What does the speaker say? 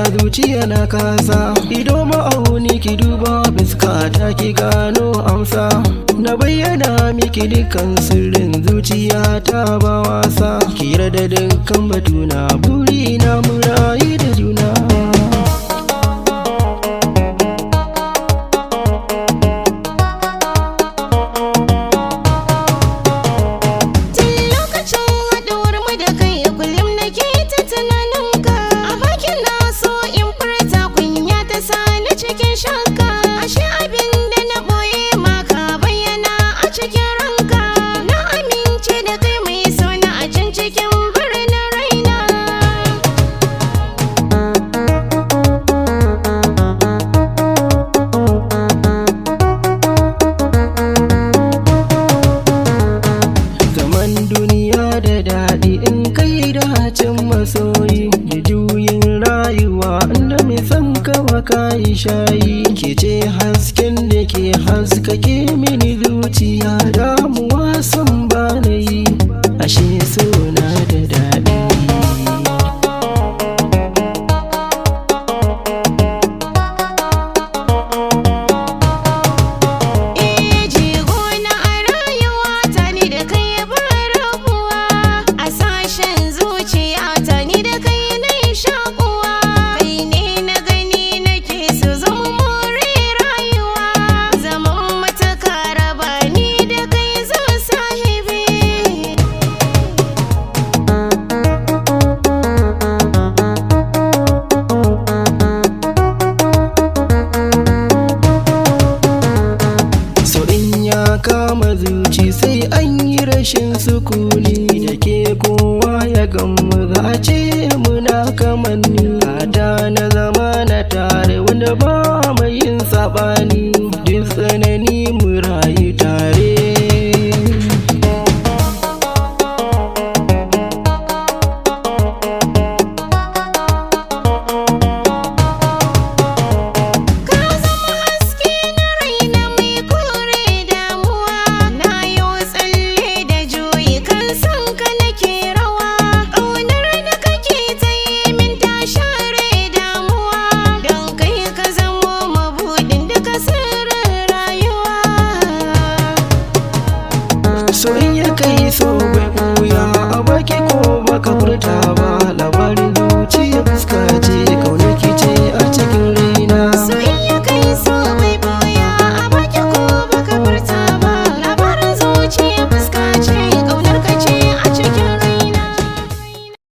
a zuciya na kasa. Ido ma'auni ki duba fuska ta ki gano amsa. Na bayyana miki dukkan sirrin zuciya ta ba wasa. Ki yarda dukkan batuna burina mu rayu da juna. Masoyi da juyin rayuwa inda mai son kawa kayi shayi ke ce hasken da ke haskake mini zuciya. Damuwa san ba na yi ashe suna da daɗi. Kama zuci sai an yi rashin sukuni da ke kowa ya gamu za a ce muna kamanni. Hada na zama na tare wanda ba mai yin saɓani, duk tsanani mu rayu tare. So in ya kai so bai buya a baki ko baka furta ba, labarin